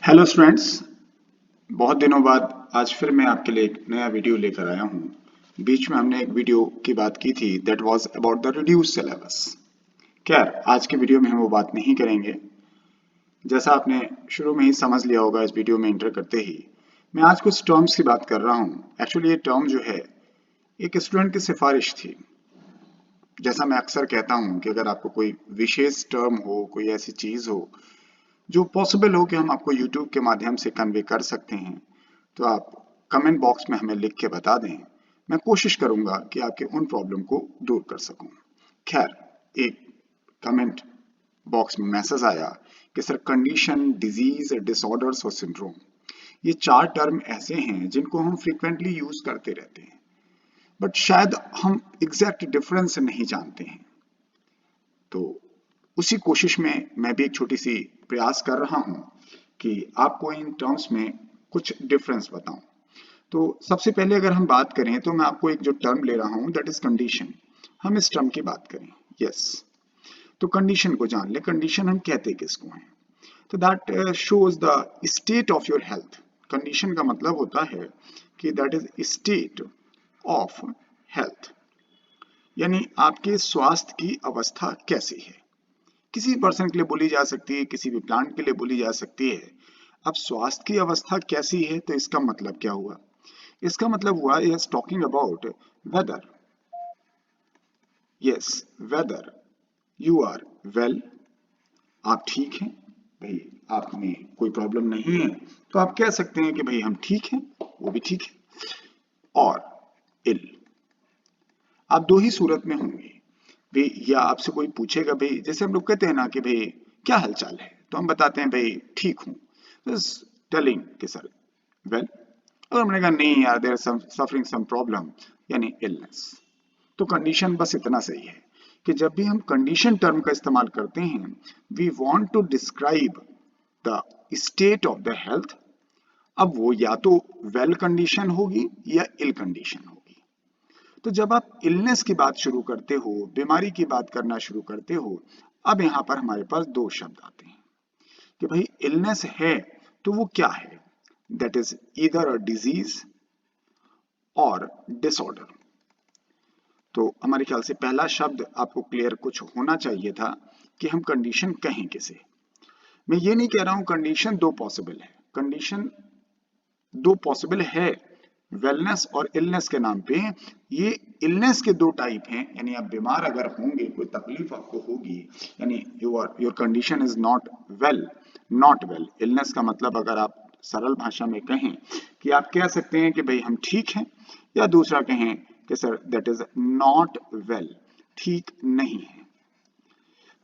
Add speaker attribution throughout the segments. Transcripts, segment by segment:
Speaker 1: Hello students, बहुत दिनों बाद आज फिर मैं आपके लिए एक नया वीडियो लेकर आया हूँ। बीच में हमने एक वीडियो की बात की थी that was about the reduce syllabus. खैर, आज के वीडियो में हम वो बात नहीं करेंगे। जैसा आपने शुरू में ही समझ लिया होगा इस वीडियो में एंटर करते ही, मैं आज कुछ टर्म्स की बात कर रहा हूँ। एक्चुअली ये टर्म जो है एक स्टूडेंट की सिफारिश थी। जैसा मैं अक्सर कहता हूँ कि अगर आपको कोई विशेष टर्म हो, कोई ऐसी चीज हो जो पॉसिबल हो कि हम आपको YouTube के माध्यम से कन्वे कर सकते हैं, तो आप कमेंट बॉक्स में हमें लिख के बता दें। मैं कोशिश करूंगा कि आपके उन प्रॉब्लम को दूर कर सकूं। खैर, एक कमेंट बॉक्स में मैसेज आया कि सर कंडीशन, डिजीज, डिसऑर्डर्स और सिंड्रोम, ये 4 टर्म ऐसे हैं जिनको हम फ्रीक्वेंटली यूज करते रहते हैं, बट शायद हम एग्जैक्ट डिफरेंस नहीं जानते हैं। तो उसी कोशिश में मैं भी एक छोटी सी प्रयास कर रहा हूं कि आपको इन टर्म्स में कुछ डिफरेंस बताऊं। तो सबसे पहले अगर हम बात करें तो मैं आपको एक जो टर्म ले रहा हूं दैट इज कंडीशन। हम इस टर्म की बात करें। यस, तो कंडीशन को जान ले। कंडीशन हम कहते किसको हैं? तो that shows the state of your health. Condition का मतलब होता है कि that is state of health, यानी आपके स्वास्थ्य की अवस्था कैसी है। किसी पर्सन के लिए बोली जा सकती है, किसी भी प्लांट के लिए बोली जा सकती है। अब स्वास्थ्य की अवस्था कैसी है, तो इसका मतलब क्या हुआ? इसका मतलब हुआ is talking about weather, yes, whether you are well, आप ठीक हैं भाई, आप में कोई प्रॉब्लम नहीं है, तो आप कह सकते हैं कि भाई हम ठीक हैं, वो भी ठीक है। और इल, आप दो ही सूरत में होंगे भाई। या आपसे कोई पूछेगा भाई, जैसे हम लोग कहते हैं ना कि भाई क्या हालचाल है, तो हम बताते हैं भाई ठीक हूं, टेलिंग कि सर वेल। और हमने कहा नहीं यार, देयर सफरिंग सम प्रॉब्लम, यानी इलनेस। तो कंडीशन बस इतना सही है कि जब भी हम कंडीशन टर्म का इस्तेमाल करते हैं, we want to describe the state of the health. अब वो या तो वेल कंडीशन होगी या इल कंडीशन होगी। तो जब आप इलनेस की बात शुरू करते हो, बीमारी की बात करना शुरू करते हो, अब यहां पर हमारे पास दो शब्द आते हैं कि भाई इलनेस है तो वो क्या है? That is either a disease और डिसऑर्डर। तो हमारे ख्याल से पहला शब्द आपको क्लियर कुछ होना चाहिए था कि हम कंडीशन कहें किसे। मैं ये नहीं कह रहा हूं कंडीशन दो पॉसिबल है, कंडीशन दो पॉसिबल है वेलनेस और इलनेस के नाम पे। ये इलनेस के दो टाइप हैं, यानी आप बीमार अगर होंगे, कोई तकलीफ आपको होगी, यानी your condition is not well, not well. Illness का मतलब अगर आप सरल भाषा में कहें कि आप कह सकते हैं कि भाई हम ठीक हैं, या दूसरा कहें कि sir that is not well, ठीक नहीं है।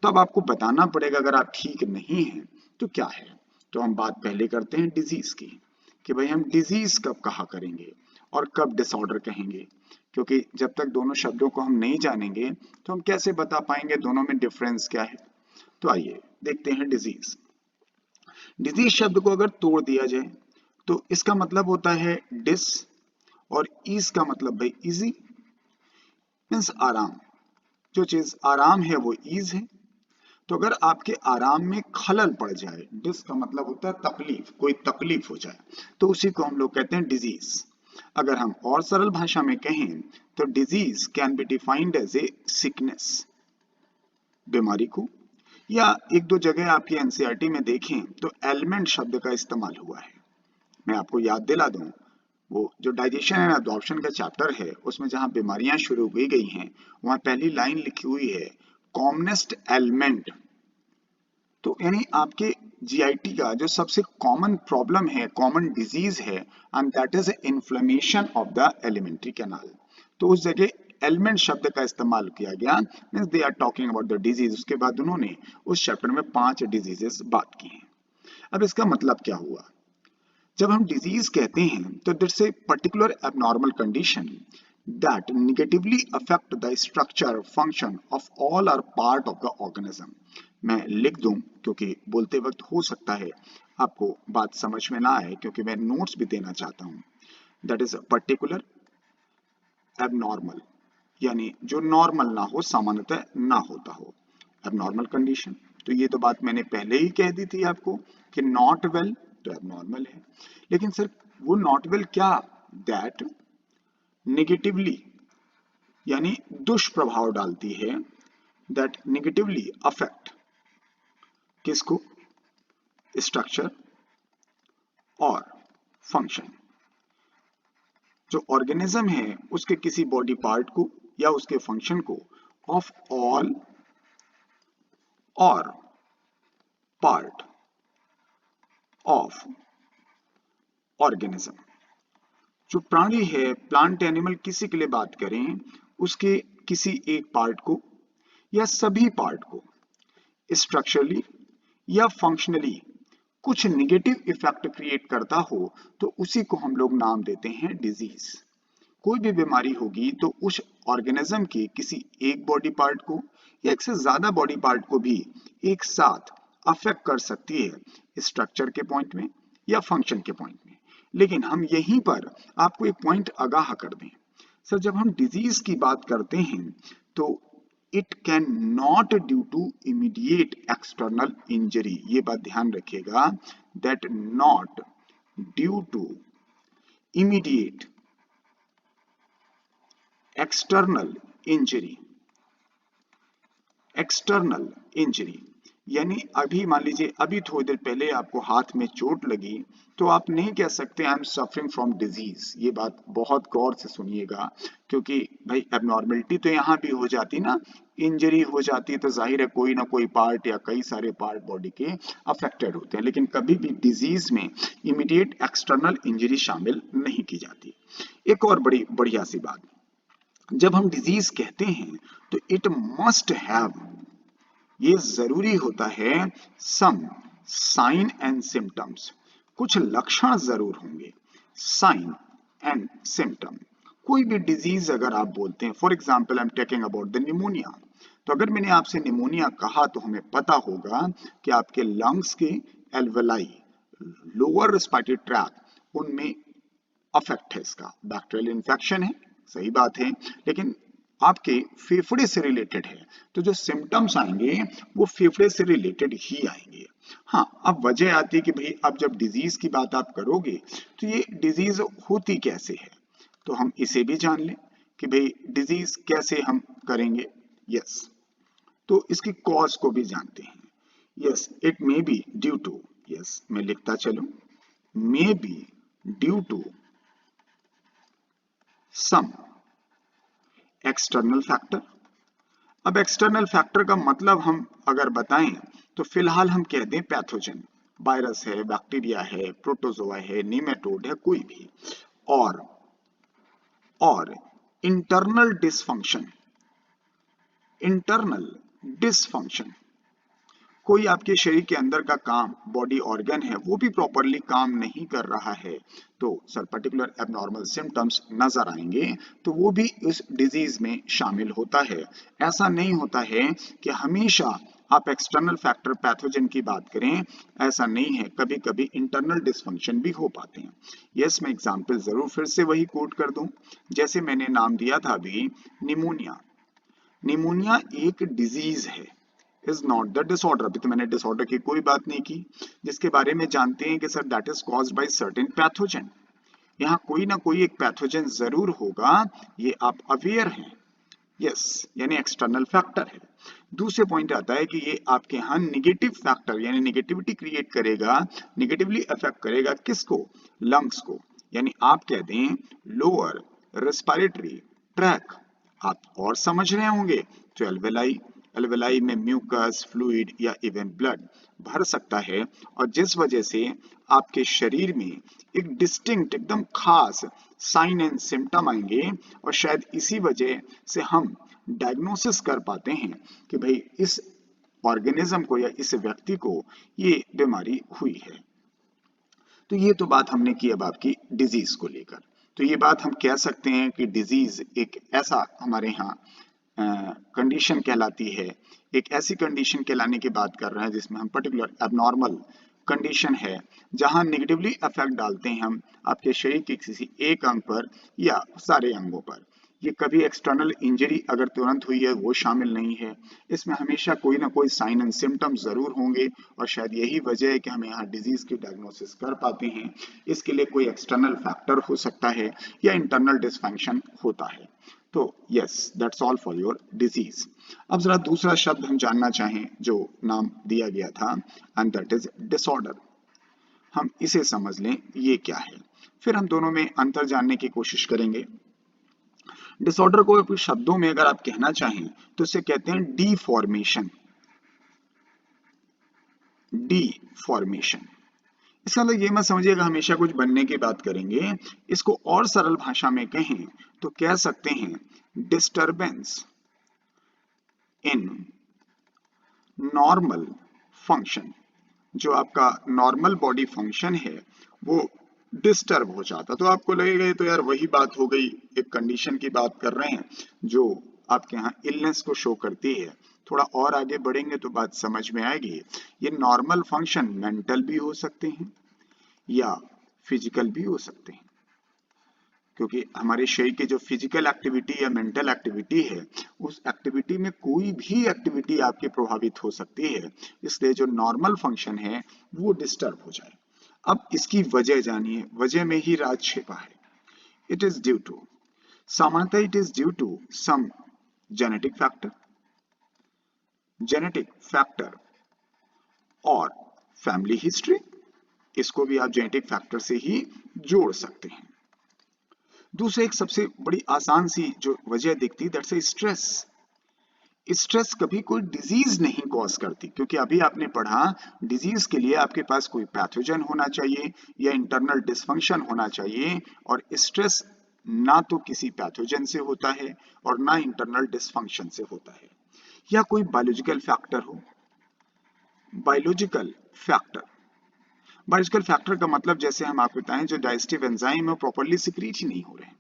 Speaker 1: तो अब आपको बताना पड़ेगा अगर आप ठीक नहीं हैं तो क्या है। तो हम बात पहले करते हैं डिजीज की कि भाई हम डिजीज कब कहा करेंगे और कब डिसऑर्डर कहेंगे, क्योंकि जब तक दोनों शब्दों को हम नहीं जानेंगे तो हम कैसे बता पाएंगे दोनों में डिफरेंस क्या है। तो आइए देखते हैं डिजीज। डिजीज शब्द को अगर तोड़ दिया जाए तो इसका मतलब होता है डिस, और ईज का मतलब भाई इजी, मीन्स आराम। जो चीज आराम है वो ईज है। तो अगर आपके आराम में खलल पड़ जाए, डिस का मतलब होता है तकलीफ, कोई तकलीफ हो जाए, तो उसी को हम लोग कहते हैं डिजीज। अगर हम और सरल भाषा में कहें तो disease can be defined as a sickness, बीमारी को। या एक दो जगह आपकी एनसीईआरटी में देखें तो एलिमेंट शब्द का इस्तेमाल हुआ है। मैं आपको याद दिला दूं, वो जो डाइजेशन एंड एब्जॉर्प्शन का चैप्टर है उसमें जहां बीमारियां शुरू की गई हैं, वहां पहली लाइन लिखी हुई है कॉमनेस्ट एलिमेंट। तो यानी आपके जीआईटी का जो सबसे कॉमन प्रॉब्लम है, कॉमन डिजीज है, and that is inflammation of the alimentary canal. तो उस जगह एलिमेंट शब्द का इस्तेमाल किया गया, means they are talking about the disease. उसके बाद उन्होंने उस चैप्टर में 5 डिजीजेस बात की हैं। अब इसका मतलब क्या हुआ? जब हम डिजीज कहते हैं तो that's a particular abnormal condition that negatively affect the structure function of all or part of the organism। मैं लिख दूं क्योंकि बोलते वक्त हो सकता है आपको बात समझ में ना आए, क्योंकि मैं नोट्स भी देना चाहता हूं। दैट इज पर्टिकुलर एबनॉर्मल, यानी जो नॉर्मल ना हो, सामान्यतः ना होता हो, एबनॉर्मल कंडीशन। तो ये तो बात मैंने पहले ही कह दी थी आपको कि नॉट वेल तो एबनॉर्मल है। लेकिन सर वो नॉट वेल क्या, दैट नेगेटिवली यानी दुष्प्रभाव डालती है, दैट नेगेटिवली अफेक्ट किसको, स्ट्रक्चर और फंक्शन। जो ऑर्गेनिज्म है उसके किसी बॉडी पार्ट को या उसके फंक्शन को ऑफ ऑल और पार्ट ऑफ ऑर्गेनिज्म। जो प्राणी है, प्लांट एनिमल, किसी के लिए बात करें, उसके किसी एक पार्ट को या सभी पार्ट को स्ट्रक्चरली या फंक्शनली कुछ निगेटिव इफेक्ट क्रिएट करता हो तो उसी को हम लोग नाम देते हैं डिजीज। कोई भी बीमारी होगी तो उस ऑर्गेनिज्म के किसी एक बॉडी पार्ट को या एक से ज्यादा बॉडी पार्ट को भी एक साथ अफेक्ट कर सकती है, स्ट्रक्चर के पॉइंट में या फंक्शन के पॉइंट में। लेकिन हम यहीं पर आपको एक पॉइंट आगाह कर दें, सर जब हम डिजीज की बात करते हैं तो it can not due to immediate external injury, ये बात ध्यान रखिएगा, that not due to immediate external injury. External injury यानी अभी मान लीजिए अभी थोड़ी देर पहले आपको हाथ में चोट लगी तो आप नहीं कह सकते I am suffering from disease. ये बात बहुत गौर से सुनिएगा, क्योंकि भाई एबनॉर्मलिटी तो यहाँ भी हो जाती ना, इंजरी हो जाती तो जाहिर है कोई ना कोई पार्ट या कई सारे पार्ट बॉडी के अफेक्टेड होते हैं, लेकिन कभी भी डिजीज में इमीडिएट एक्सटर्नल इंजरी शामिल नहीं की जाती। एक और बड़ी बढ़िया सी बात, जब हम डिजीज कहते हैं तो इट मस्ट हैव, ये जरूरी होता है, सम साइन एंड सिम्टम्स, कुछ लक्षण जरूर होंगे, साइन एंड सिम्टम। कोई भी डिजीज अगर आप बोलते हैं, for example I am taking about the pneumonia, तो अगर मैंने आपसे निमोनिया कहा तो हमें पता होगा कि आपके लंग्स के एल्वेलाई, लोअर रेस्पिरेटरी ट्रैक्ट, उनमें अफेक्ट है, इसका बैक्टीरियल इन्फेक्शन है, सही बात है, लेकिन आपके फेफड़े से रिलेटेड है तो जो सिम्टम्स आएंगे वो फेफड़े से रिलेटेड ही आएंगे। हाँ, अब वजह आती है कि भाई अब जब डिजीज की बात आप करोगे तो ये डिजीज होती कैसे है, तो हम इसे भी जान लें कि भाई डिजीज कैसे हम करेंगे। यस, तो इसकी कॉज को भी जानते हैं। Yes, it may be due to, yes मैं लिखता चलूं, may be due to some external factor. अब एक्सटर्नल फैक्टर का मतलब हम अगर बताएं तो फिलहाल हम कह दें पैथोजन, वायरस है, बैक्टीरिया है, प्रोटोजोआ है, नीमेटोड है, कोई भी, और इंटरनल डिसफंक्शन। इंटरनल डिसफंक्शन, कोई आपके शरीर के अंदर का काम, बॉडी ऑर्गन है, वो भी प्रॉपरली काम नहीं कर रहा है तो सर पर्टिकुलर एबनॉर्मल सिम्टम्स नजर आएंगे, तो वो भी इस डिजीज में शामिल होता है। ऐसा नहीं होता है कि हमेशा आप एक्सटर्नल फैक्टर पैथोजन की बात करें, ऐसा नहीं है, कभी कभी इंटरनल डिसफंक्शन भी हो पाते हैं। यस, मैं एग्जाम्पल जरूर फिर से वही कोट कर दूं, जैसे मैंने नाम दिया था अभी निमोनिया। निमोनिया एक डिजीज है, इज नॉट द डिसऑर्डर। अभी तो मैंने डिसऑर्डर की कोई बात नहीं की, जिसके बारे में जानते हैं कि sir that is caused by certain pathogen. यहाँ कोई ना कोई एक पैथोजन जरूर होगा, ये आप अवेयर हैं। यस, यानी एक्सटर्नल फैक्टर है। दूसरे पॉइंट आता है कि ये आपके यहाँ निगेटिव फैक्टर यानी निगेटिविटी क्रिएट करेगा, निगेटिवली अफेक्ट करेगा किसको, लंग्स को, यानी आप कह दें लोअर रेस्पिरेटरी ट्रैक। आप और समझ रहे होंगे तो एल्वेलाई, एल्वेलाई में म्यूकस, फ्लूइड या इवन ब्लड भर सकता है, और जिस वजह से आपके शरीर में एक डिस्टिंक्ट, एकदम खास साइन एंड सिम्टम आएंगे, और शायद इसी वजह से हम डायग्नोसिस कर पाते हैं कि भाई इस ऑर्गेनिज्म को या इस व्यक्ति को ये बीमारी हुई है। तो ये तो बात हमने की अब आपकी डिजीज को लेकर। तो ये बात हम कह सकते हैं कि डिजीज एक ऐसा हमारे यहाँ कंडीशन कहलाती है, एक ऐसी कंडीशन कहलाने की बात कर रहे हैं जिसमें हम पर्टिकुलर एबनॉर्मल कंडीशन है जहां नेगेटिवली अफेक्ट डालते हैं हम आपके शरीर के किसी एक अंग पर या सारे अंगों पर। ये कभी एक्सटर्नल इंजरी अगर तुरंत हुई है वो शामिल नहीं है। इसमें हमेशा कोई ना कोई साइन एंड सिम्टम्स जरूर होंगे और शायद यही वजह है कि हम यहाँ डिजीज की डायग्नोसिस कर पाते हैं। इसके लिए कोई एक्सटर्नल फैक्टर हो सकता है या इंटरनल डिसफंक्शन होता है। तो yes, that's all for your disease. अब जरा दूसरा शब्द हम जानना चाहें जो नाम दिया गया था, एंड दैट इज डिसऑर्डर। हम इसे समझ लें ये क्या है, फिर हम दोनों में अंतर जानने की कोशिश करेंगे। डिसऑर्डर को कुछ शब्दों में अगर आप कहना चाहें तो इसे कहते हैं डीफॉर्मेशन। डीफॉर्मेशन इसका मतलब ये मत समझिएगा हमेशा कुछ बनने की बात करेंगे। इसको और सरल भाषा में कहें तो कह सकते हैं डिस्टरबेंस इन नॉर्मल फंक्शन। जो आपका नॉर्मल बॉडी फंक्शन है वो डिस्टर्ब हो जाता। तो आपको लगेगा ये तो यार वही बात हो गई, एक कंडीशन की बात कर रहे हैं जो आपके यहाँ इलनेस को शो करती है। थोड़ा और आगे बढ़ेंगे तो बात समझ में आएगी। ये नॉर्मल फंक्शन मेंटल भी हो सकते हैं या फिजिकल भी हो सकते हैं, क्योंकि हमारे शरीर की जो फिजिकल एक्टिविटी या मेंटल एक्टिविटी है उस एक्टिविटी में कोई भी एक्टिविटी आपकी प्रभावित हो सकती है। इसलिए जो नॉर्मल फंक्शन है वो डिस्टर्ब हो जाए। अब इसकी वजह जानिए, वजह में ही राज छिपा है। इट इज ड्यू टू, सामान्यतः it is due to some genetic factor, genetic factor और फैमिली हिस्ट्री। इसको भी आप जेनेटिक फैक्टर से ही जोड़ सकते हैं। दूसरे एक सबसे बड़ी आसान सी जो वजह दिखती, दैट्स ए स्ट्रेस। स्ट्रेस कभी कोई डिजीज नहीं कॉज करती, क्योंकि अभी आपने पढ़ा डिजीज के लिए आपके पास कोई पैथोजन होना चाहिए या इंटरनल डिसफंक्शन होना चाहिए, और स्ट्रेस ना तो किसी पैथोजन से होता है और ना इंटरनल डिसफंक्शन से होता है। या कोई बायोलॉजिकल फैक्टर हो। बायोलॉजिकल फैक्टर, बायोलॉजिकल फैक्टर का मतलब जैसे हम आपको बताएं जो डाइजेस्टिव एंजाइम है प्रॉपर्ली सिक्रीट ही नहीं हो रहे हैं।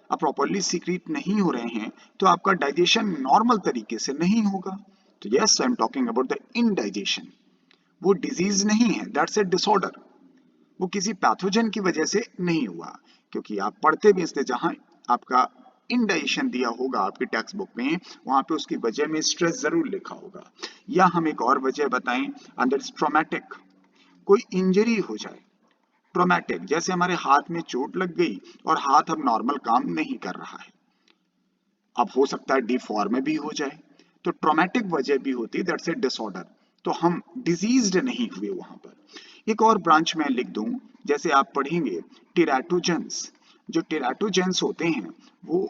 Speaker 1: अब प्रॉपर्ली सीक्रेट नहीं हो रहे हैं तो आपका डाइजेशन नॉर्मल तरीके से नहीं होगा। तो yes, I am talking about the indigestion. वो डिजीज नहीं है, दैट्स ए डिसऑर्डर। वो किसी पैथोजन की वजह से नहीं हुआ, क्योंकि आप पढ़ते भी इसलिए जहां आपका इनडाइजेशन दिया होगा आपके टेक्स्ट बुक में वहां पे उसकी वजह में स्ट्रेस जरूर लिखा होगा। या हम एक और वजह बताएं, अंडर ट्रॉमेटिक, कोई इंजरी हो जाए। ट्रोमैटिक जैसे हमारे हाथ में चोट लग गई और हाथ अब नॉर्मल काम नहीं कर रहा है, अब हो सकता है डिफॉर्म भी हो जाए, तो ट्रोमैटिक वजह भी होती है, दैट्स ए डिसऑर्डर। तो हम डिजीज्ड नहीं हुए वहां पर। एक और ब्रांच में लिख दूं, जैसे आप पढ़ेंगे टेराटोजेंस। जो टेराटोजेंस होते हैं वो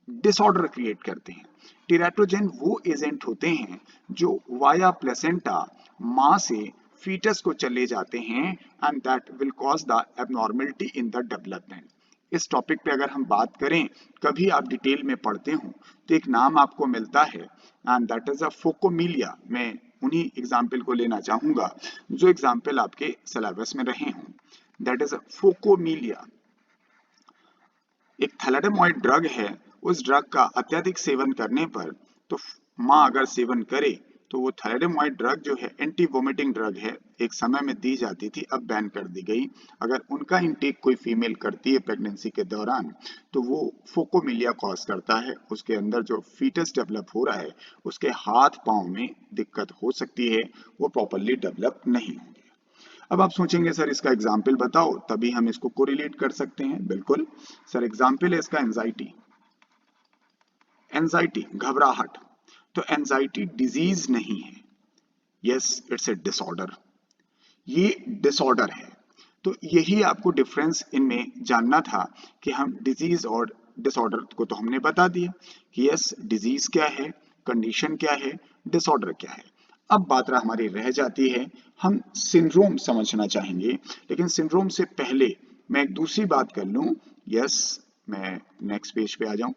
Speaker 1: डिसऑर्डर क्रिएट करते हैं। टेराटोजेन वो एजेंट होते हैं जो वाया प्लेसेंटा मां से फीटस को चले जाते हैं and that will cause the abnormality in the development. इस टॉपिक पे अगर हम बात करें, कभी आप डिटेल में पढ़ते हो तो एक नाम आपको मिलता है एंड दैट इज अ फोकोमिलिया। मैं उन्हीं एग्जाम्पल को लेना चाहूंगा जो एग्जाम्पल आपके सिलेबस में रहे हों। That is a phocomelia. एक थैलेडेमॉइड ड्रग है, उस ड्रग का अत्यधिक सेवन करने पर, तो माँ अगर सेवन करे तो वो थैलेडेमॉइड ड्रग जो है एंटी वोमिटिंग ड्रग है, एक समय में दी जाती थी, अब बैन कर दी गई। अगर उनका इंटेक कोई फीमेल करती है प्रेगनेंसी के दौरान तो वो फोकोमिलिया कॉज करता है। उसके अंदर जो फीटस डेवलप हो रहा है उसके हाथ पांव में दिक्कत हो सकती है, वो प्रॉपरली डेवलप नहीं होंगे। अब आप सोचेंगे सर इसका एग्जाम्पल बताओ, तभी हम इसको कोरिलेट कर सकते हैं। बिल्कुल सर, एग्जाम्पल है इसका एंजाइटी। एंजाइटी घबराहट, तो एंजाइटी डिजीज नहीं है, यस इट्स ए डिसऑर्डर। ये डिसऑर्डर है। तो यही आपको डिफरेंस इनमें जानना था कि हम डिजीज और डिसऑर्डर को तो हमने बता दिया कि यस डिजीज क्या है, कंडीशन क्या है, डिसऑर्डर क्या है। अब बात हमारी रह जाती है, हम सिंड्रोम समझना चाहेंगे। लेकिन सिंड्रोम से पहले मैं एक दूसरी बात कर लूं। यस, मैं नेक्स्ट पेज पे आ जाऊं।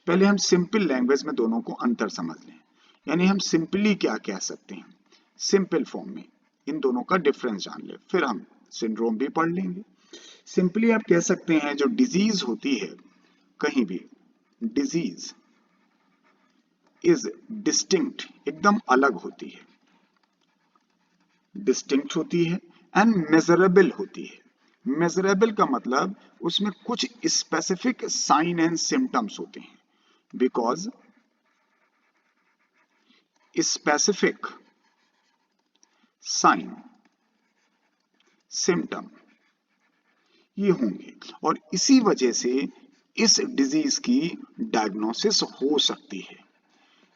Speaker 1: पहले हम सिंपल लैंग्वेज में दोनों को अंतर समझ लें, यानी हम सिंपली क्या कह सकते हैं, सिंपल फॉर्म में इन दोनों का डिफरेंस जान ले, फिर हम सिंड्रोम भी पढ़ लेंगे। सिंपली आप कह सकते हैं जो डिजीज होती है, कहीं भी डिजीज इज डिस्टिंक्ट, एकदम अलग होती है, डिस्टिंक्ट होती है एंड मेजरेबल होती है। मेजरेबल का मतलब उसमें कुछ स्पेसिफिक साइन एंड सिम्टम्स होते हैं, बिकॉज स्पेसिफिक साइन सिम्टम ये होंगे और इसी वजह से इस डिजीज की डायग्नोसिस हो सकती है।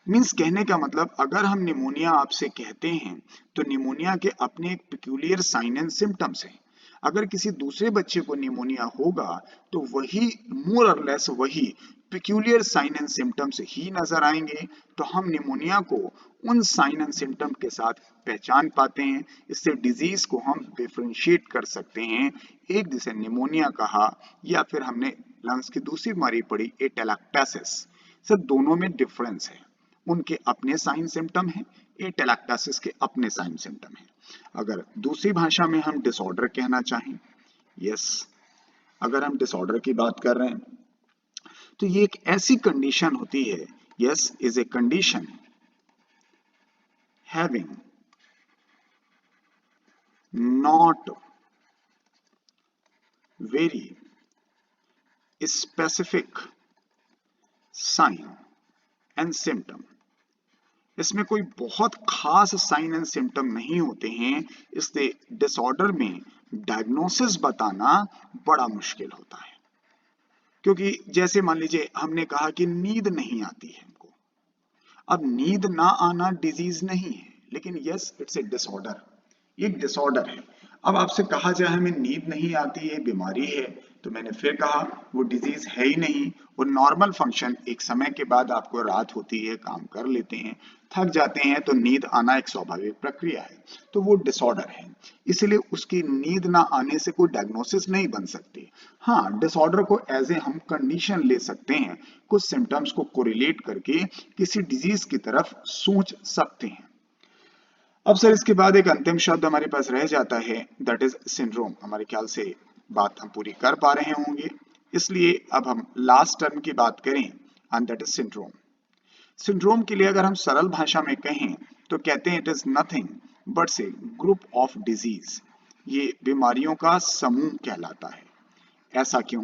Speaker 1: मीन्स कहने का मतलब अगर हम निमोनिया आपसे कहते हैं तो निमोनिया के अपने एक पिक्यूलियर साइन एंड सिम्टम्स हैं। अगर किसी दूसरे बच्चे को निमोनिया होगा तो वही मोर और लेस वही पिक्यूलियर साइन एंड सिम्टम्स ही नजर आएंगे, तो हम निमोनिया को उन साइन एंड सिम्टम के साथ पहचान पाते हैं। इससे डिजीज को हम डिफरेंशिएट कर सकते हैं, एक जिसे निमोनिया कहा या फिर हमने लंग्स की दूसरी बीमारी पढ़ी एटेलैक्टासिस। सर दोनों में डिफरेंस है, उनके अपने साइन सिम्टम हैं, एटेलैक्टासिस के अपने साइन सिम्टम हैं। अगर दूसरी भाषा में हम डिसऑर्डर कहना चाहें, यस, अगर हम डिसऑर्डर की बात कर रहे हैं तो ये एक ऐसी कंडीशन होती है, yes, is a condition having not very specific sign and symptom. इसमें कोई बहुत खास साइन एंड सिम्टम नहीं होते हैं, इसलिए डिसऑर्डर में डायग्नोसिस बताना बड़ा मुश्किल होता है। क्योंकि जैसे मान लीजिए हमने कहा कि नींद नहीं आती है हमको, अब नींद ना आना डिजीज नहीं है, लेकिन यस इट्स ए डिसऑर्डर, एक डिसऑर्डर है। अब आपसे कहा जाए हमें नींद नहीं आती है, बीमारी है, तो मैंने फिर कहा वो डिजीज है ही नहीं, वो नॉर्मल फंक्शन। एक समय के बाद आपको रात होती है, काम कर लेते हैं, थक जाते हैं, तो नींद आना एक स्वाभाविक प्रक्रिया है, तो वो डिसऑर्डर है। इसलिए उसकी नींद ना आने से कोई डायग्नोसिस नहीं बन सकती। हाँ, डिसऑर्डर को एज ए हम कंडीशन ले सकते हैं, कुछ सिम्टम्स को कोरिलेट करके किसी डिजीज की तरफ सोच सकते हैं। अब सर इसके बाद एक अंतिम शब्द हमारे पास रह जाता है, दैट इज सिंड्रोम। हमारे ख्याल से बात हम पूरी कर पा रहे होंगे, इसलिए अब हम लास्ट टर्म की बात करें and that is syndrome. Syndrome के लिए अगर हम सरल भाषा में कहें तो कहते हैं इट इज नथिंग बट से ग्रुप ऑफ डिजीज, ये बीमारियों का समूह कहलाता है। ऐसा क्यों?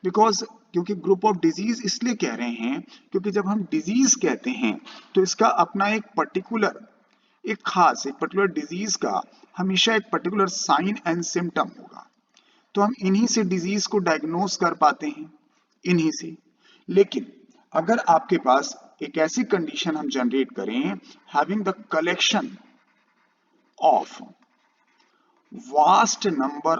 Speaker 1: बिकॉज क्योंकि ग्रुप ऑफ डिजीज इसलिए कह रहे हैं क्योंकि जब हम डिजीज कहते हैं तो इसका अपना एक पर्टिकुलर, एक खास, एक पर्टिकुलर डिजीज का हमेशा एक पर्टिकुलर साइन एंड सिम्टम होगा, तो हम इन्हीं से डिजीज को डायग्नोस कर पाते हैं, इन्हीं से। लेकिन अगर आपके पास एक ऐसी कंडीशन हम जनरेट करें having the collection of vast number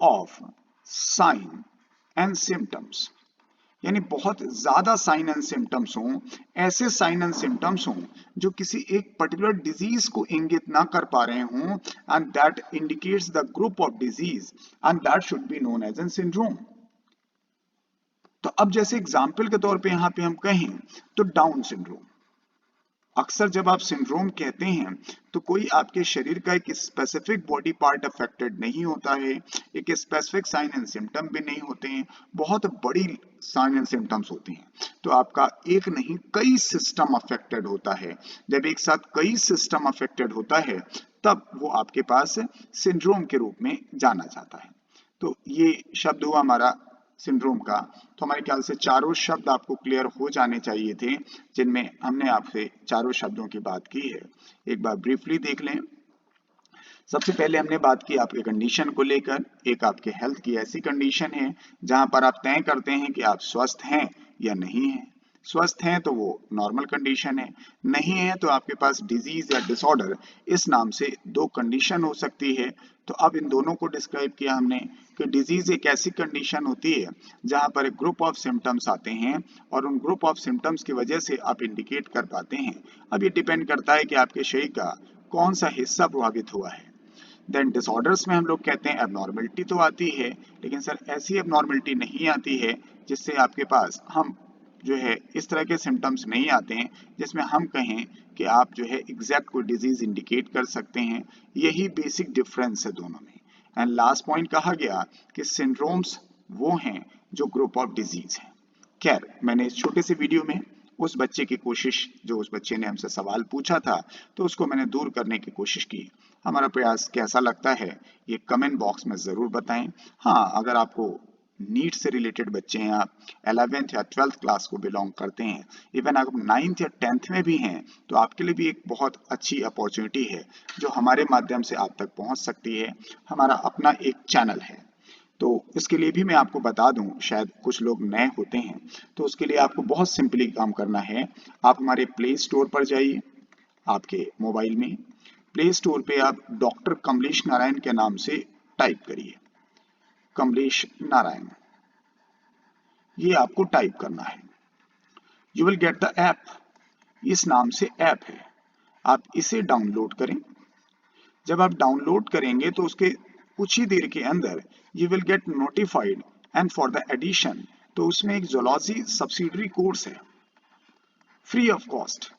Speaker 1: of sine and symptoms, यानी बहुत ज्यादा साइन एंड सिम्टम्स हों, ऐसे साइन एंड सिम्टम्स हों जो किसी एक पर्टिकुलर डिजीज को इंगित ना कर पा रहे हों, and that indicates the group of disease and that should be known as an syndrome. तो अब जैसे एग्जाम्पल के तौर पे यहां पे हम कहें तो डाउन सिंड्रोम। अक्सर जब आप सिंड्रोम कहते हैं तो कोई आपके शरीर का एक स्पेसिफिक बॉडी पार्ट अफेक्टेड नहीं होता है, एक स्पेसिफिक साइन एंड सिम्टम भी नहीं होते हैं, बहुत बड़ी साइन एंड सिम्टम्स होती हैं, तो आपका एक नहीं कई सिस्टम अफेक्टेड होता है। जब एक साथ कई सिस्टम अफेक्टेड होता है तब वो आपके पास सिंड्रोम के रूप में जाना जाता है। तो ये शब्द हुआ हमारा सिंड्रोम का। तो हमारे ख्याल से चारों शब्द आपको क्लियर हो जाने चाहिए थे, जिनमें हमने आपसे चारों शब्दों की बात की है। एक बार ब्रीफली देख लें। सबसे पहले हमने बात की आपके कंडीशन को लेकर, एक आपके हेल्थ की ऐसी कंडीशन है जहां पर आप तय करते हैं कि आप स्वस्थ हैं या नहीं हैं। स्वस्थ हैं तो वो नॉर्मल कंडीशन है, नहीं है तो आपके पास डिजीज या डिसऑर्डर, इस नाम से दो कंडीशन हो सकती है। तो अब इन दोनों को डिस्क्राइब किया हमने कि डिजीज एक ऐसी कंडीशन होती है जहां पर एक ग्रुप ऑफ सिम्टम्स आते हैं और उन ग्रुप ऑफ सिम्टम्स की वजह से आप इंडिकेट कर पाते हैं। अब ये डिपेंड करता है कि आपके शरीर का कौन सा हिस्सा प्रभावित हुआ है। देन डिसऑर्डर्स में हम लोग कहते हैं एबनॉर्मलिटी तो आती है, लेकिन सर ऐसी एबनॉर्मलिटी नहीं आती है जिससे आपके पास हम जो है इस तरह के सिम्टम्स नहीं आते हैं जिसमें हम कहें कि आप जो है एग्जैक्ट कोई डिजीज इंडिकेट कर सकते हैं। यही बेसिक डिफरेंस है दोनों में। एंड लास्ट पॉइंट कहा गया कि सिंड्रोम्स वो हैं जो ग्रुप ऑफ डिजीज हैं। खैर मैंने इस छोटे से वीडियो में उस बच्चे की कोशिश, जो उस बच्चे ने हमसे सवाल पूछा था, तो उसको मैंने दूर करने की कोशिश की। हमारा प्रयास कैसा लगता है ये कमेंट बॉक्स में ज़रूर बताएं। हाँ, अगर आपको नीट से रिलेटेड बच्चे हैं, आप 11th या 12th क्लास को बिलोंग करते हैं, इवन आप 9th या 10th में भी हैं, तो आपके लिए भी एक बहुत अच्छी अपॉर्चुनिटी है जो हमारे माध्यम से आप तक पहुंच सकती है। हमारा अपना एक चैनल है, तो इसके लिए भी मैं आपको बता दूं, शायद कुछ लोग नए होते हैं, तो उसके लिए आपको बहुत सिंपली काम करना है। आप हमारे प्ले स्टोर पर जाइए, आपके मोबाइल में प्ले स्टोर पे आप डॉक्टर कमलेश नारायण के नाम से टाइप करिए, कमलेश नारायण, ये आपको टाइप करना है। You will get the app, इस नाम से ऐप है, आप इसे डाउनलोड करें। जब आप डाउनलोड करेंगे तो उसके कुछ ही देर के अंदर you will get notified and for the addition, तो उसमें एक जूलॉजी सब्सिडरी कोर्स है, free of cost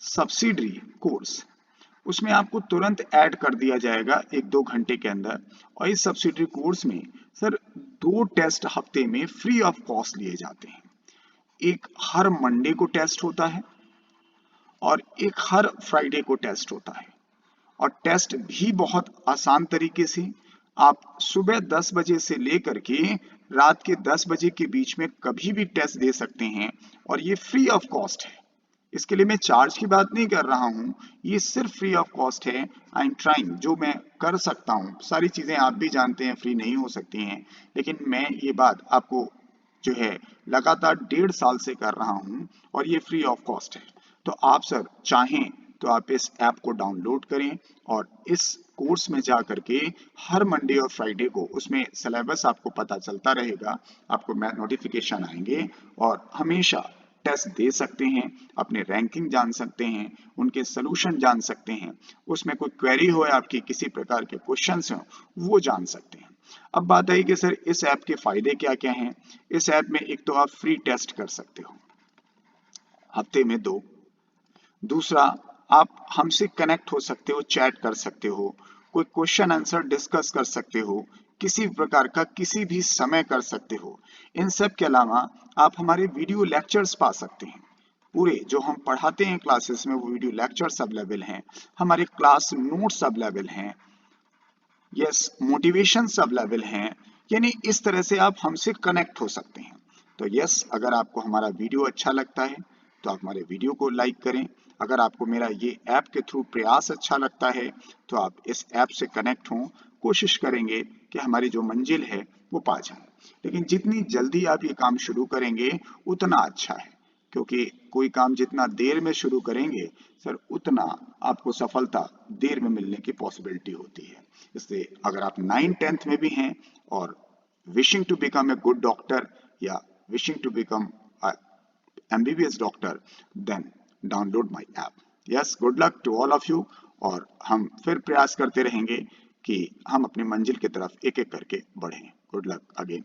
Speaker 1: subsidiary course, उसमें आपको तुरंत ऐड कर दिया जाएगा 1-2 घंटे के अंदर। और इस सब्सिडरी कोर्स में सर 2 टेस्ट हफ्ते में फ्री ऑफ कॉस्ट लिए जाते हैं। एक हर मंडे को टेस्ट होता है और एक हर फ्राइडे को टेस्ट होता है, और टेस्ट भी बहुत आसान तरीके से आप सुबह 10 बजे से लेकर के रात के 10 बजे के बीच में कभी भी टेस्ट दे सकते हैं, और ये फ्री ऑफ कॉस्ट है। इसके लिए मैं चार्ज की बात नहीं कर रहा हूं, ये सिर्फ फ्री ऑफ कॉस्ट है। आई एम ट्राइंग, जो मैं कर सकता हूं, सारी चीजें आप भी जानते हैं फ्री नहीं हो सकती हैं, लेकिन मैं ये बात आपको जो है लगातार 1.5 साल से कर रहा हूं, और ये फ्री ऑफ कॉस्ट है। तो आप सर चाहें तो आप इस ऐप को डाउनलोड करें और इस कोर्स में जा करके हर मंडे और फ्राइडे को उसमें सिलेबस आपको पता चलता रहेगा, आपको नोटिफिकेशन आएंगे, और हमेशा टेस्ट दे सकते हैं, अपने रैंकिंग जान सकते हैं, उनके सलूशन जान सकते हैं, उसमें कोई क्वेरी हो आपकी, किसी प्रकार के क्वेश्चंस हो, वो जान सकते हैं। अब बात आई कि सर इस ऐप के फायदे क्या क्या हैं। इस ऐप में एक तो आप फ्री टेस्ट कर सकते हो हफ्ते में 2, दूसरा आप हमसे कनेक्ट हो सकते हो, चैट कर सकते हो, कोई क्वेश्चन आंसर डिस्कस कर सकते हो, किसी प्रकार का किसी भी समय कर सकते हो। इन सब के अलावा आप हमारे वीडियो लेक्चर्स पा सकते हैं, पूरे जो हम पढ़ाते हैं क्लासेस में वो वीडियो लेक्चर्स अवेलेबल हैं, हमारे क्लास नोट्स अवेलेबल हैं, यस मोटिवेशन अवेलेबल हैं। यानी इस तरह से आप हमसे कनेक्ट हो सकते हैं। तो यस, अगर आपको हमारा वीडियो अच्छा लगता है तो आप हमारे वीडियो को लाइक करें। अगर आपको मेरा ये ऐप के थ्रू प्रयास अच्छा लगता है तो आप इस ऐप से कनेक्ट हों, कोशिश करेंगे कि हमारी जो मंजिल है वो पा जाए। लेकिन जितनी जल्दी आप ये काम शुरू करेंगे उतना अच्छा है, क्योंकि कोई काम जितना देर में शुरू करेंगे सर उतना आपको सफलता देर में मिलने की पॉसिबिलिटी होती है। इसलिए अगर आप 9th-10th में भी हैं और wishing to become a good doctor या wishing to become MBBS doctor, then download my app. Yes, good luck to all of you, और हम फिर प्रयास करते रहेंगे कि हम अपनी मंजिल की तरफ एक एक करके बढ़ें। Good luck again.